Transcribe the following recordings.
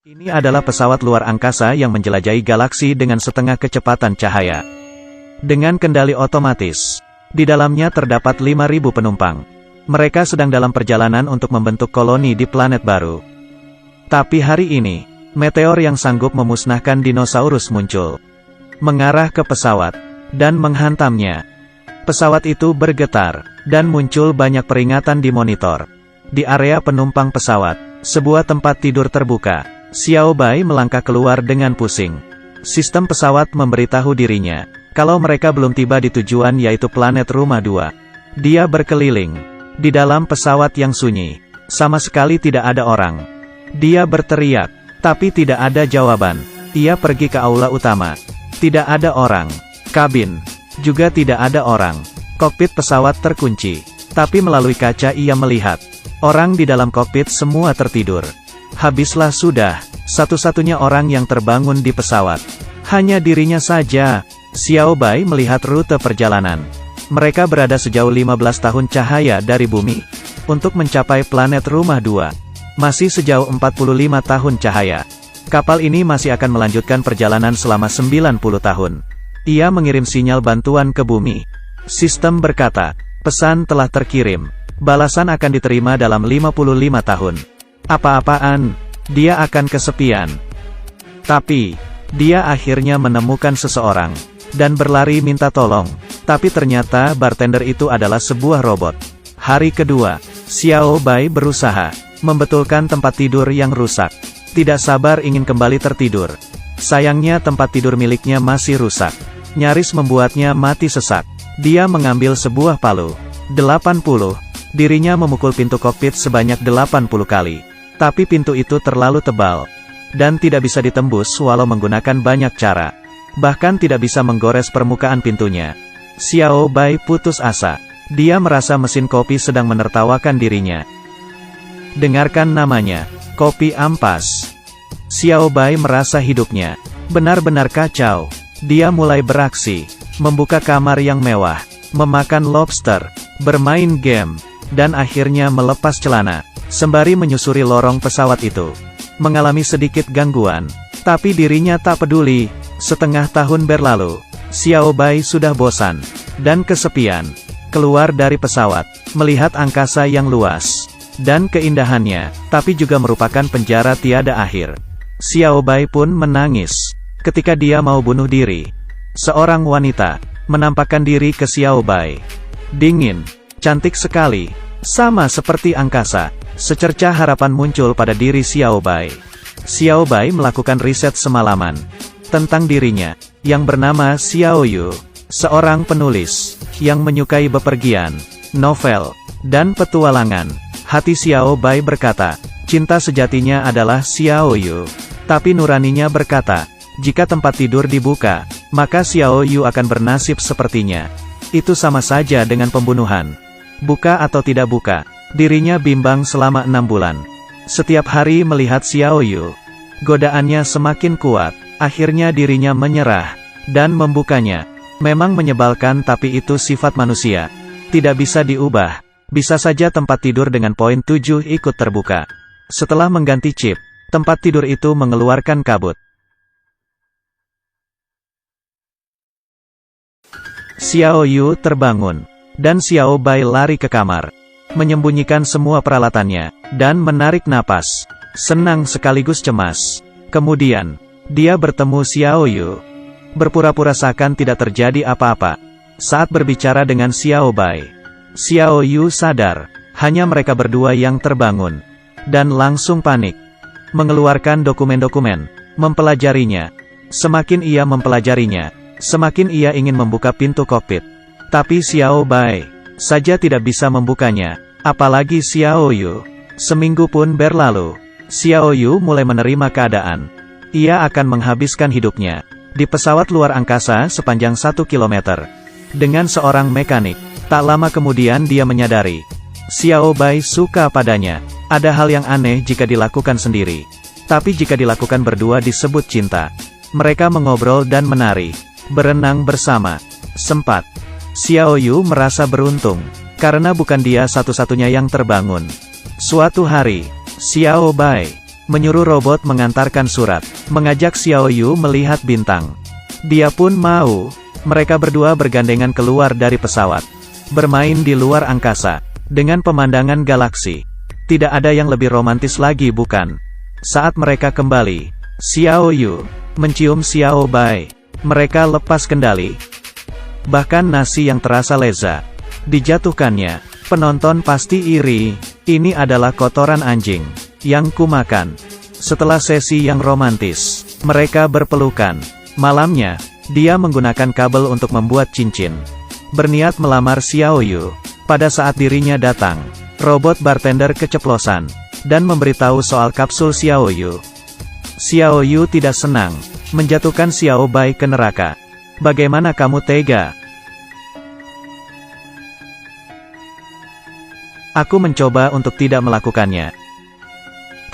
Ini adalah pesawat luar angkasa yang menjelajahi galaksi dengan setengah kecepatan cahaya. Dengan kendali otomatis. Di dalamnya terdapat 5.000 penumpang. Mereka sedang dalam perjalanan untuk membentuk koloni di planet baru. Tapi hari ini, meteor yang sanggup memusnahkan dinosaurus muncul. Mengarah ke pesawat, dan menghantamnya. Pesawat itu bergetar, dan muncul banyak peringatan di monitor. Di area penumpang pesawat, sebuah tempat tidur terbuka. Xiao Bai melangkah keluar dengan pusing. Sistem pesawat memberitahu dirinya, kalau mereka belum tiba di tujuan yaitu planet rumah 2. Dia berkeliling. Di dalam pesawat yang sunyi. Sama sekali tidak ada orang. Dia berteriak, tapi tidak ada jawaban. Ia pergi ke aula utama. Tidak ada orang. Kabin. Juga tidak ada orang. Kokpit pesawat terkunci. Tapi melalui kaca ia melihat. Orang di dalam kokpit semua tertidur. Habislah sudah, satu-satunya orang yang terbangun di pesawat. Hanya dirinya saja. Xiao Bai melihat rute perjalanan. Mereka berada sejauh 15 tahun cahaya dari bumi. Untuk mencapai planet rumah 2. Masih sejauh 45 tahun cahaya. Kapal ini masih akan melanjutkan perjalanan selama 90 tahun. Ia mengirim sinyal bantuan ke bumi. Sistem berkata, pesan telah terkirim. Balasan akan diterima dalam 55 tahun. Apa-apaan, dia akan kesepian. Tapi, dia akhirnya menemukan seseorang, dan berlari minta tolong. Tapi ternyata bartender itu adalah sebuah robot. Hari kedua, Xiao Bai berusaha membetulkan tempat tidur yang rusak. Tidak sabar ingin kembali tertidur. Sayangnya tempat tidur miliknya masih rusak. Nyaris membuatnya mati sesak. Dia mengambil sebuah palu. 80. Dirinya memukul pintu kokpit sebanyak 80 kali. Tapi pintu itu terlalu tebal. Dan tidak bisa ditembus walau menggunakan banyak cara. Bahkan tidak bisa menggores permukaan pintunya. Xiao Bai putus asa. Dia merasa mesin kopi sedang menertawakan dirinya. Dengarkan namanya, kopi ampas. Xiao Bai merasa hidupnya benar-benar kacau. Dia mulai beraksi, membuka kamar yang mewah, memakan lobster, bermain game, dan akhirnya melepas celana. Sembari menyusuri lorong pesawat itu. Mengalami sedikit gangguan. Tapi dirinya tak peduli. Setengah tahun berlalu. Xiao Bai sudah bosan. Dan kesepian. Keluar dari pesawat. Melihat angkasa yang luas. Dan keindahannya. Tapi juga merupakan penjara tiada akhir. Xiao Bai pun menangis. Ketika dia mau bunuh diri. Seorang wanita. Menampakkan diri ke Xiao Bai. Dingin. Cantik sekali. Sama seperti angkasa. Secercah harapan muncul pada diri Xiao Bai. Xiao Bai melakukan riset semalaman. Tentang dirinya, yang bernama Xiao Yu. Seorang penulis, yang menyukai bepergian, novel, dan petualangan. Hati Xiao Bai berkata, cinta sejatinya adalah Xiao Yu. Tapi nuraninya berkata, jika tempat tidur dibuka, maka Xiao Yu akan bernasib sepertinya. Itu sama saja dengan pembunuhan. Buka atau tidak buka. Dirinya bimbang selama 6 bulan. Setiap hari melihat Xiao Yu. Godaannya semakin kuat. Akhirnya dirinya menyerah. Dan membukanya. Memang menyebalkan tapi itu sifat manusia. Tidak bisa diubah. Bisa saja tempat tidur dengan poin 7 ikut terbuka. Setelah mengganti chip, tempat tidur itu mengeluarkan kabut. Xiao Yu terbangun. Dan Xiao Bai lari ke kamar. Menyembunyikan semua peralatannya, dan menarik napas. Senang sekaligus cemas. Kemudian, dia bertemu Xiao Yu. Berpura-pura seakan tidak terjadi apa-apa. Saat berbicara dengan Xiao Bai, Xiao Yu sadar, hanya mereka berdua yang terbangun. Dan langsung panik. Mengeluarkan dokumen-dokumen, mempelajarinya. Semakin ia mempelajarinya, semakin ia ingin membuka pintu kokpit. Tapi Xiao Bai saja tidak bisa membukanya. Apalagi Xiao Yu. Seminggu pun berlalu. Xiao Yu mulai menerima keadaan. Ia akan menghabiskan hidupnya di pesawat luar angkasa sepanjang 1 kilometer. Dengan seorang mekanik. Tak lama kemudian dia menyadari. Xiao Bai suka padanya. Ada hal yang aneh jika dilakukan sendiri. Tapi jika dilakukan berdua disebut cinta. Mereka mengobrol dan menari. Berenang bersama. Sempat. Xiao Yu merasa beruntung. Karena bukan dia satu-satunya yang terbangun. Suatu hari, Xiao Bai menyuruh robot mengantarkan surat, mengajak Xiao Yu melihat bintang. Dia pun mau. Mereka berdua bergandengan keluar dari pesawat, bermain di luar angkasa, dengan pemandangan galaksi. Tidak ada yang lebih romantis lagi, bukan? Saat mereka kembali, Xiao Yu mencium Xiao Bai. Mereka lepas kendali. Bahkan nasi yang terasa lezat dijatuhkannya. Penonton pasti iri. Ini adalah kotoran anjing yang kumakan. Setelah sesi yang romantis, mereka berpelukan. Malamnya, dia menggunakan kabel untuk membuat cincin. Berniat melamar Xiao Yu. Pada saat dirinya datang, robot bartender keceplosan dan memberitahu soal kapsul Xiao Yu. Xiao Yu tidak senang, menjatuhkan Xiao Bai ke neraka. Bagaimana kamu tega? Aku mencoba untuk tidak melakukannya.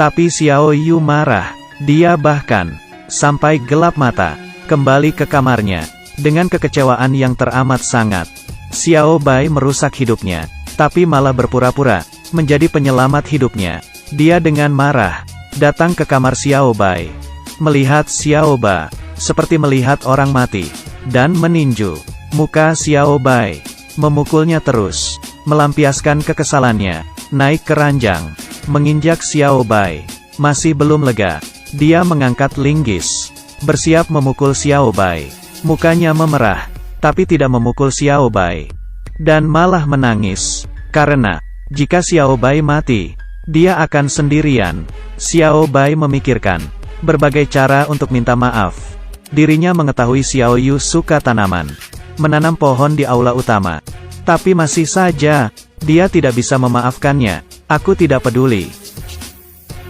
Tapi Xiao Yu marah. Dia bahkan sampai gelap mata, kembali ke kamarnya, dengan kekecewaan yang teramat sangat. Xiao Bai merusak hidupnya, tapi malah berpura-pura menjadi penyelamat hidupnya. Dia dengan marah datang ke kamar Xiao Bai, melihat Xiao Bai seperti melihat orang mati, dan meninju muka Xiao Bai, memukulnya terus, melampiaskan kekesalannya, naik ke ranjang, menginjak Xiao Bai. Masih belum lega, dia mengangkat linggis, bersiap memukul Xiao Bai. Mukanya memerah, tapi tidak memukul Xiao Bai. Dan malah menangis, karena jika Xiao Bai mati, dia akan sendirian. Xiao Bai memikirkan berbagai cara untuk minta maaf. Dirinya mengetahui Xiao Yu suka tanaman, menanam pohon di aula utama. Tapi masih saja, dia tidak bisa memaafkannya. Aku tidak peduli.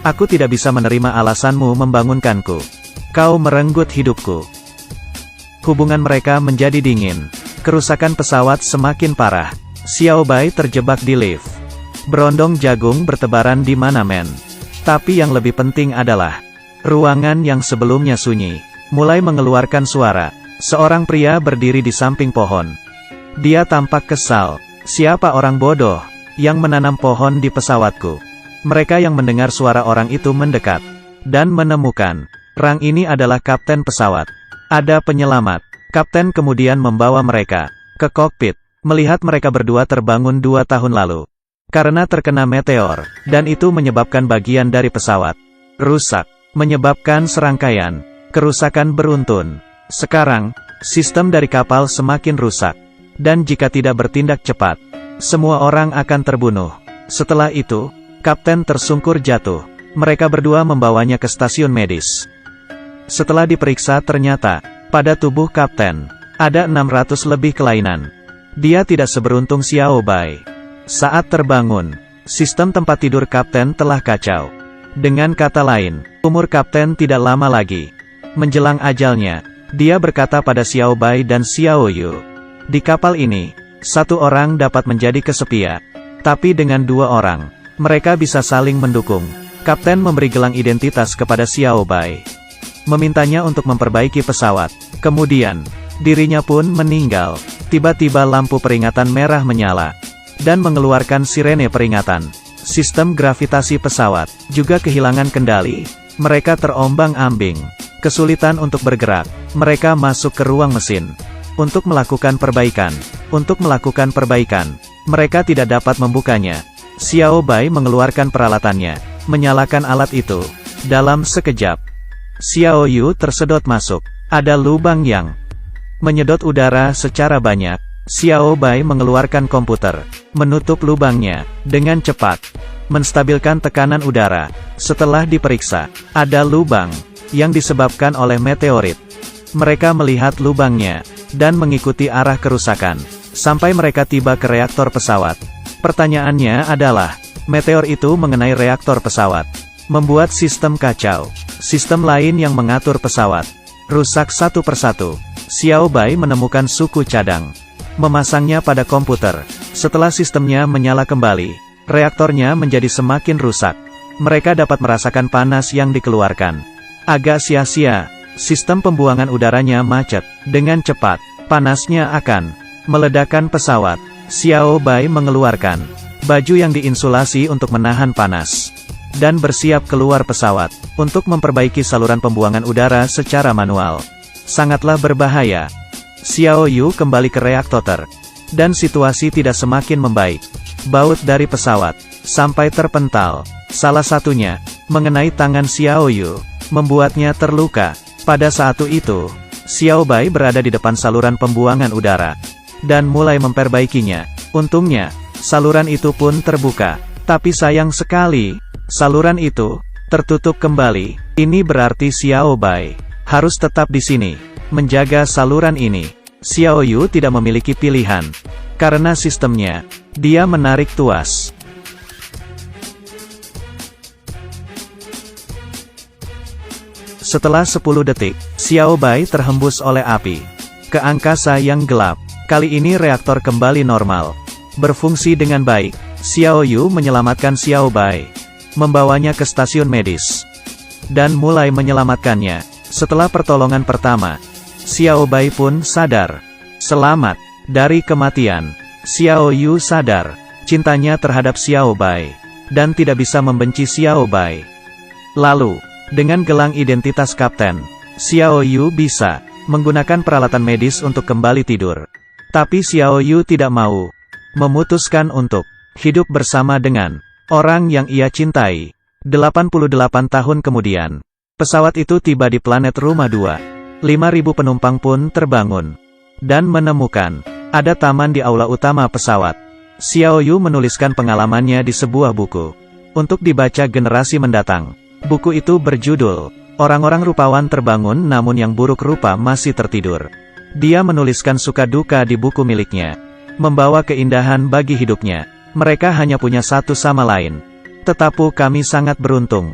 Aku tidak bisa menerima alasanmu membangunkanku. Kau merenggut hidupku. Hubungan mereka menjadi dingin. Kerusakan pesawat semakin parah. Xiao Bai terjebak di lift. Berondong jagung bertebaran di mana-mana. Tapi yang lebih penting adalah, ruangan yang sebelumnya sunyi mulai mengeluarkan suara. Seorang pria berdiri di samping pohon. Dia tampak kesal. Siapa orang bodoh yang menanam pohon di pesawatku? Mereka yang mendengar suara orang itu mendekat dan menemukan rang ini adalah kapten pesawat. Ada penyelamat. Kapten kemudian membawa mereka ke kokpit, melihat mereka berdua terbangun 2 tahun lalu. Karena terkena meteor, dan itu menyebabkan bagian dari pesawat rusak, menyebabkan serangkaian kerusakan beruntun. Sekarang, sistem dari kapal semakin rusak, dan jika tidak bertindak cepat, semua orang akan terbunuh. Setelah itu, kapten tersungkur jatuh. Mereka berdua membawanya ke stasiun medis. Setelah diperiksa ternyata, pada tubuh kapten, ada 600 lebih kelainan. Dia tidak seberuntung Xiao Bai. Saat terbangun, sistem tempat tidur kapten telah kacau. Dengan kata lain, umur kapten tidak lama lagi. Menjelang ajalnya, dia berkata pada Xiao Bai dan Xiao Yu, di kapal ini, satu orang dapat menjadi kesepian. Tapi dengan 2 orang, mereka bisa saling mendukung. Kapten memberi gelang identitas kepada Xiao Bai, memintanya untuk memperbaiki pesawat. Kemudian, dirinya pun meninggal. Tiba-tiba lampu peringatan merah menyala, dan mengeluarkan sirene peringatan. Sistem gravitasi pesawat juga kehilangan kendali. Mereka terombang-ambing, kesulitan untuk bergerak. Mereka masuk ke ruang mesin untuk melakukan perbaikan. Mereka tidak dapat membukanya. Xiao Bai mengeluarkan peralatannya, menyalakan alat itu. Dalam sekejap, Xiao Yu tersedot masuk. Ada lubang yang menyedot udara secara banyak. Xiao Bai mengeluarkan komputer, menutup lubangnya dengan cepat, menstabilkan tekanan udara. Setelah diperiksa, ada lubang yang disebabkan oleh meteorit. Mereka melihat lubangnya dan mengikuti arah kerusakan sampai mereka tiba ke reaktor pesawat. Pertanyaannya adalah, meteor itu mengenai reaktor pesawat, membuat sistem kacau. Sistem lain yang mengatur pesawat rusak satu persatu. Xiao Bai menemukan suku cadang, memasangnya pada komputer. Setelah sistemnya menyala kembali, reaktornya menjadi semakin rusak. Mereka dapat merasakan panas yang dikeluarkan. Agak sia-sia, sistem pembuangan udaranya macet. Dengan cepat, panasnya akan meledakkan pesawat. Xiao Bai mengeluarkan baju yang diinsulasi untuk menahan panas. dan bersiap keluar pesawat, untuk memperbaiki saluran pembuangan udara secara manual. Sangatlah berbahaya. Xiao Yu kembali ke reaktor, dan situasi tidak semakin membaik. Baut dari pesawat, sampai terpental. Salah satunya, mengenai tangan Xiao Yu, membuatnya terluka. Pada saat itu, Xiao Bai berada di depan saluran pembuangan udara, dan mulai memperbaikinya. Untungnya, saluran itu pun terbuka. Tapi sayang sekali, saluran itu tertutup kembali. Ini berarti Xiao Bai harus tetap di sini, menjaga saluran ini. Xiao Yu tidak memiliki pilihan. Karena sistemnya, dia menarik tuas. Setelah 10 detik, Xiao Bai terhembus oleh api ke angkasa yang gelap. Kali ini reaktor kembali normal, berfungsi dengan baik. Xiao Yu menyelamatkan Xiao Bai, membawanya ke stasiun medis, dan mulai menyelamatkannya. Setelah pertolongan pertama, Xiao Bai pun sadar. Selamat dari kematian. Xiao Yu sadar cintanya terhadap Xiao Bai, dan tidak bisa membenci Xiao Bai. Lalu, dengan gelang identitas kapten, Xiao Yu bisa menggunakan peralatan medis untuk kembali tidur. Tapi Xiao Yu tidak mau, memutuskan untuk hidup bersama dengan orang yang ia cintai. 88 tahun kemudian, pesawat itu tiba di planet Rumah 2. 5.000 penumpang pun terbangun, dan menemukan ada taman di aula utama pesawat. Xiao Yu menuliskan pengalamannya di sebuah buku, untuk dibaca generasi mendatang. Buku itu berjudul, Orang-orang rupawan terbangun namun yang buruk rupa masih tertidur. Dia menuliskan suka duka di buku miliknya, membawa keindahan bagi hidupnya. Mereka hanya punya satu sama lain. Tetapi kami sangat beruntung.